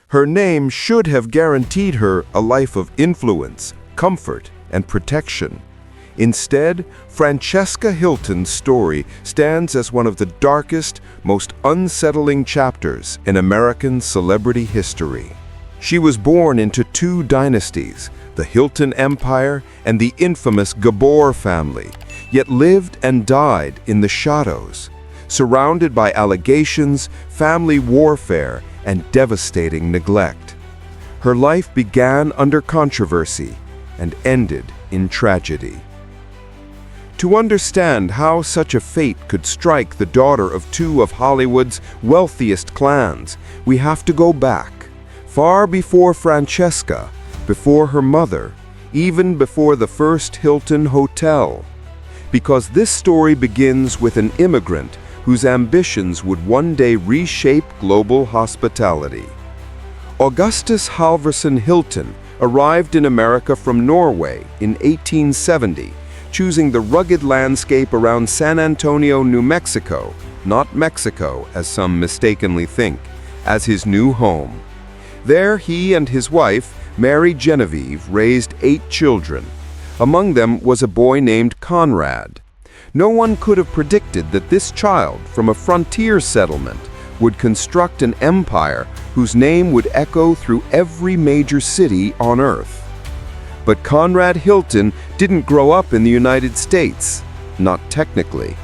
Her name should have guaranteed her a life of influence, comfort, and protection. Instead, Francesca Hilton's story stands as one of the darkest, most unsettling chapters in American celebrity history. She was born into two dynasties, the Hilton Empire and the infamous Gabor family, yet lived and died in the shadows, surrounded by allegations, family warfare, and devastating neglect. Her life began under controversy and ended in tragedy. To understand how such a fate could strike the daughter of two of Hollywood's wealthiest clans, we have to go back, far before Francesca, before her mother, even before the first Hilton Hotel. Because this story begins with an immigrant whose ambitions would one day reshape global hospitality. Augustus Halverson Hilton arrived in America from Norway in 1870, choosing the rugged landscape around San Antonio, New Mexico, not Mexico as some mistakenly think, as his new home. There he and his wife, Mary Genevieve, raised 8 children. Among them was a boy named Conrad. No one could have predicted that this child from a frontier settlement would construct an empire whose name would echo through every major city on Earth. But Conrad Hilton didn't grow up in the United States, not technically.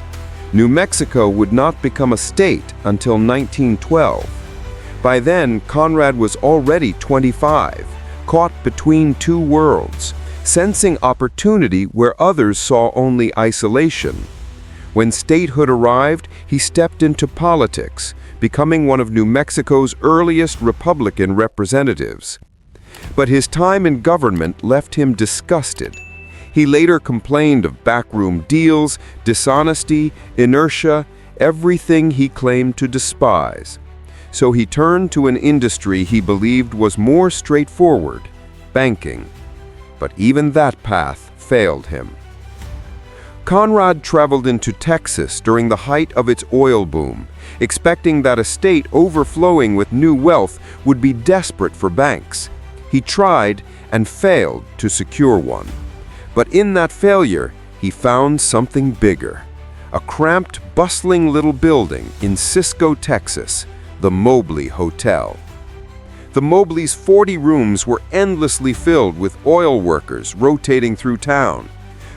New Mexico would not become a state until 1912. By then, Conrad was already 25, caught between two worlds, sensing opportunity where others saw only isolation. When statehood arrived, he stepped into politics, becoming one of New Mexico's earliest Republican representatives. But his time in government left him disgusted. He later complained of backroom deals, dishonesty, inertia, everything he claimed to despise. So he turned to an industry he believed was more straightforward, banking. But even that path failed him. Conrad traveled into Texas during the height of its oil boom, expecting that a state overflowing with new wealth would be desperate for banks. He tried and failed to secure one. But in that failure, he found something bigger. A cramped, bustling little building in Cisco, Texas, the Mobley Hotel. The Mobley's 40 rooms were endlessly filled with oil workers rotating through town.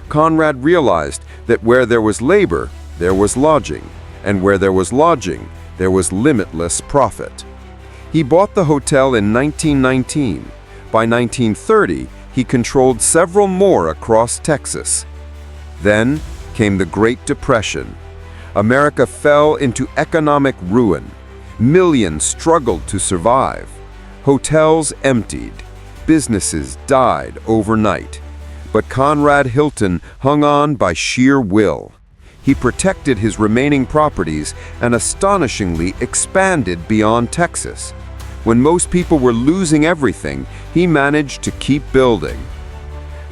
Conrad realized that where there was labor, there was lodging, and where there was lodging, there was limitless profit. He bought the hotel in 1919. By 1930, he controlled several more across Texas. Then came the Great Depression. America fell into economic ruin. Millions struggled to survive. Hotels emptied. Businesses died overnight. But Conrad Hilton hung on by sheer will. He protected his remaining properties and astonishingly expanded beyond Texas. When most people were losing everything, he managed to keep building.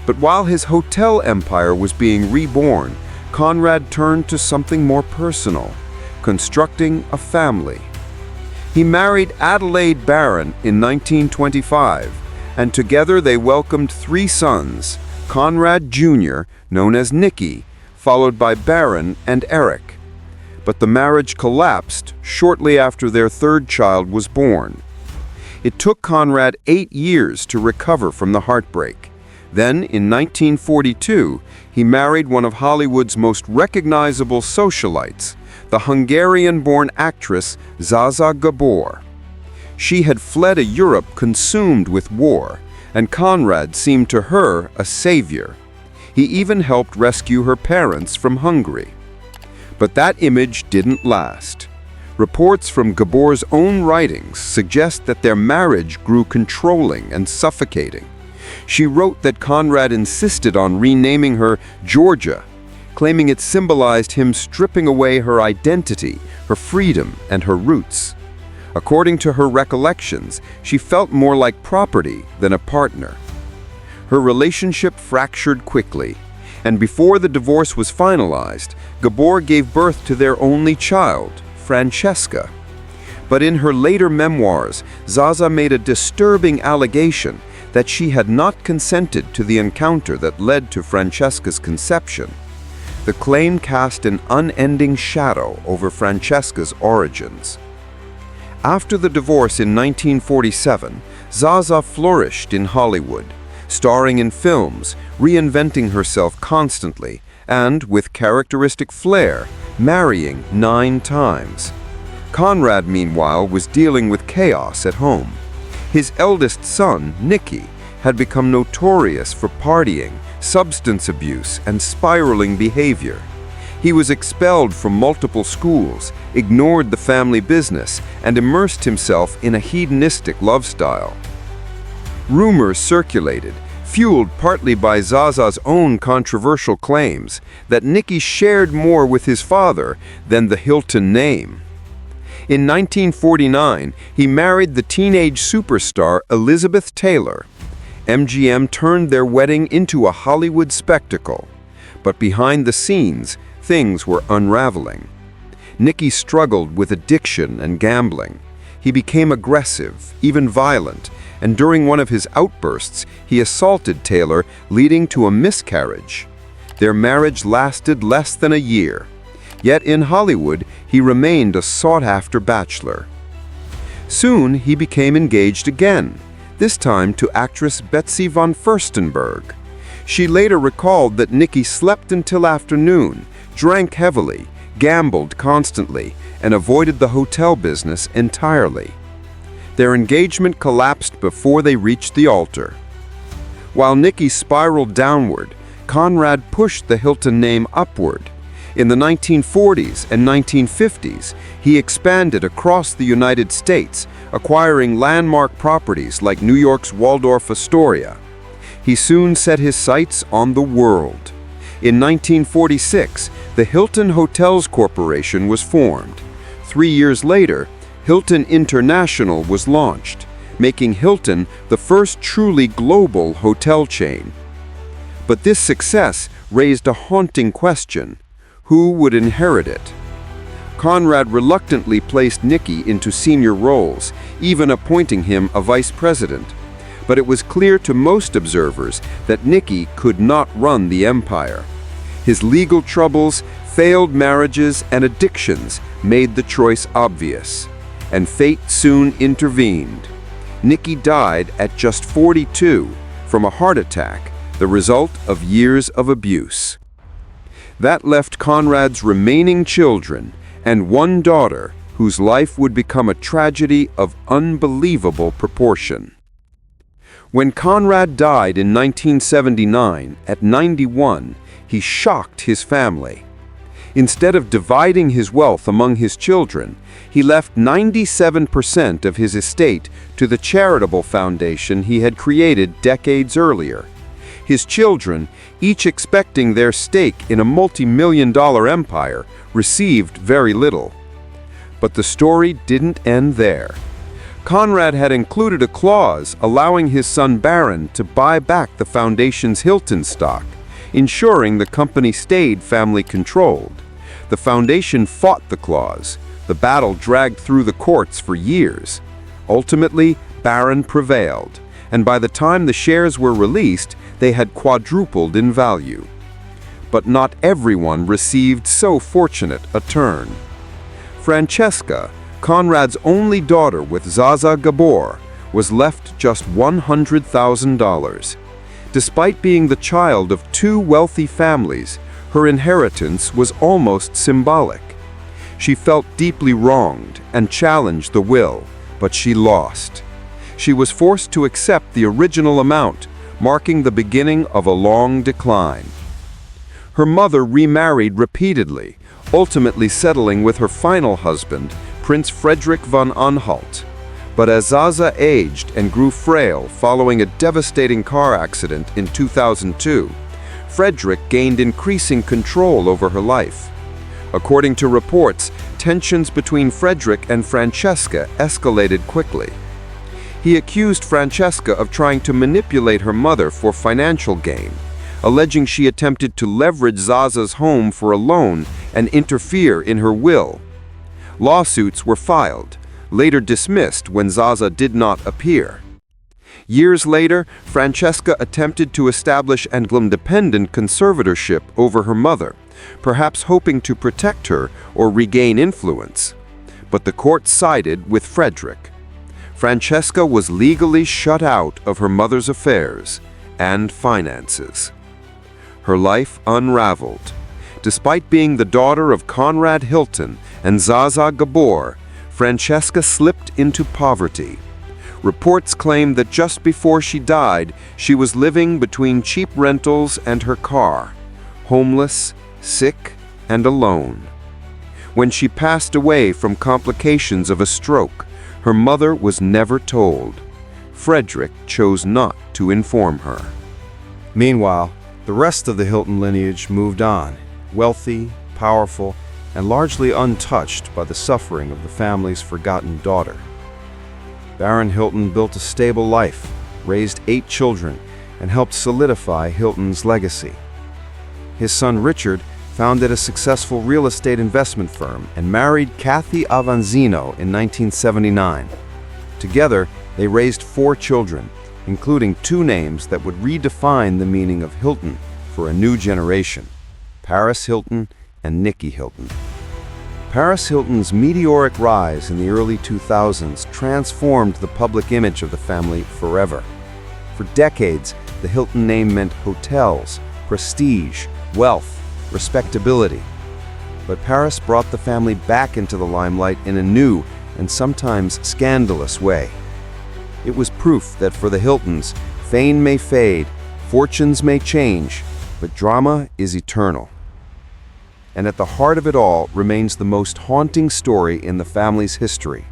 But while his hotel empire was being reborn, Conrad turned to something more personal, constructing a family. He married Adelaide Barron in 1925, and together they welcomed 3 sons, Conrad Jr., known as Nicky, followed by Barron and Eric. But the marriage collapsed shortly after their 3rd child was born. It took Conrad 8 years to recover from the heartbreak. Then, in 1942, he married one of Hollywood's most recognizable socialites, the Hungarian-born actress Zaza Gabor. She had fled a Europe consumed with war, and Conrad seemed to her a savior. He even helped rescue her parents from Hungary. But that image didn't last. Reports from Gabor's own writings suggest that their marriage grew controlling and suffocating. She wrote that Conrad insisted on renaming her Georgia, claiming it symbolized him stripping away her identity, her freedom, and her roots. According to her recollections, she felt more like property than a partner. Her relationship fractured quickly, and before the divorce was finalized, Gabor gave birth to their only child, Francesca. But in her later memoirs, Zaza made a disturbing allegation that she had not consented to the encounter that led to Francesca's conception. The claim cast an unending shadow over Francesca's origins. After the divorce in 1947, Zaza flourished in Hollywood, starring in films, reinventing herself constantly, and, with characteristic flair, marrying 9 times. Conrad, meanwhile, was dealing with chaos at home. His eldest son, Nicky, had become notorious for partying, substance abuse, and spiraling behavior. He was expelled from multiple schools, ignored the family business, and immersed himself in a hedonistic lifestyle. Rumors circulated, fueled partly by Zaza's own controversial claims, that Nicky shared more with his father than the Hilton name. In 1949, he married the teenage superstar Elizabeth Taylor. MGM turned their wedding into a Hollywood spectacle. But behind the scenes, things were unraveling. Nicky struggled with addiction and gambling. He became aggressive, even violent, and during one of his outbursts, he assaulted Taylor, leading to a miscarriage. Their marriage lasted less than a year. Yet in Hollywood, he remained a sought-after bachelor. Soon, he became engaged again, this time to actress Betsy von Furstenberg. She later recalled that Nicky slept until afternoon, drank heavily, gambled constantly, and avoided the hotel business entirely. Their engagement collapsed before they reached the altar. While Nicky spiraled downward, Conrad pushed the Hilton name upward. In the 1940s and 1950s, he expanded across the United States, acquiring landmark properties like New York's Waldorf Astoria. He soon set his sights on the world. In 1946, the Hilton Hotels Corporation was formed. 3 years later, Hilton International was launched, making Hilton the first truly global hotel chain. But this success raised a haunting question: who would inherit it? Conrad reluctantly placed Nicky into senior roles, even appointing him a vice president. But it was clear to most observers that Nicky could not run the empire. His legal troubles, failed marriages, and addictions made the choice obvious. And fate soon intervened. Nicky died at just 42 from a heart attack, the result of years of abuse. That left Conrad's remaining children and one daughter whose life would become a tragedy of unbelievable proportion. When Conrad died in 1979, at 91, he shocked his family. Instead of dividing his wealth among his children, he left 97% of his estate to the charitable foundation he had created decades earlier. His children, each expecting their stake in a multi-million-dollar empire, received very little. But the story didn't end there. Conrad had included a clause allowing his son Baron to buy back the foundation's Hilton stock, ensuring the company stayed family-controlled. The foundation fought the clause. The battle dragged through the courts for years. Ultimately, Baron prevailed, and by the time the shares were released, they had quadrupled in value. But not everyone received so fortunate a turn. Francesca, Conrad's only daughter with Zaza Gabor, was left just $100,000. Despite being the child of 2 wealthy families, her inheritance was almost symbolic. She felt deeply wronged and challenged the will, but she lost. She was forced to accept the original amount, marking the beginning of a long decline. Her mother remarried repeatedly, ultimately settling with her final husband, Prince Frederick von Anhalt. But as Zaza aged and grew frail following a devastating car accident in 2002, Frederick gained increasing control over her life. According to reports, tensions between Frederick and Francesca escalated quickly. He accused Francesca of trying to manipulate her mother for financial gain, alleging she attempted to leverage Zaza's home for a loan and interfere in her will. Lawsuits were filed, later dismissed when Zaza did not appear. Years later, Francesca attempted to establish an independent conservatorship over her mother, perhaps hoping to protect her or regain influence. But the court sided with Frederick. Francesca was legally shut out of her mother's affairs and finances. Her life unraveled. Despite being the daughter of Conrad Hilton and Zaza Gabor, Francesca slipped into poverty. Reports claim that just before she died, she was living between cheap rentals and her car, homeless, sick, and alone. When she passed away from complications of a stroke, her mother was never told. Frederick chose not to inform her. Meanwhile, the rest of the Hilton lineage moved on, wealthy, powerful, and largely untouched by the suffering of the family's forgotten daughter. Baron Hilton built a stable life, raised 8 children, and helped solidify Hilton's legacy. His son Richard founded a successful real estate investment firm and married Kathy Avanzino in 1979. Together, they raised 4 children, including 2 names that would redefine the meaning of Hilton for a new generation: Paris Hilton and Nicky Hilton. Paris Hilton's meteoric rise in the early 2000s transformed the public image of the family forever. For decades, the Hilton name meant hotels, prestige, wealth, respectability. But Paris brought the family back into the limelight in a new and sometimes scandalous way. It was proof that for the Hiltons, fame may fade, fortunes may change, but drama is eternal. And at the heart of it all remains the most haunting story in the family's history: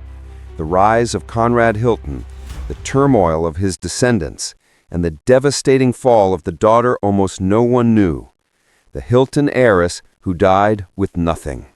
the rise of Conrad Hilton, the turmoil of his descendants, and the devastating fall of the daughter almost no one knew, the Hilton heiress who died with nothing.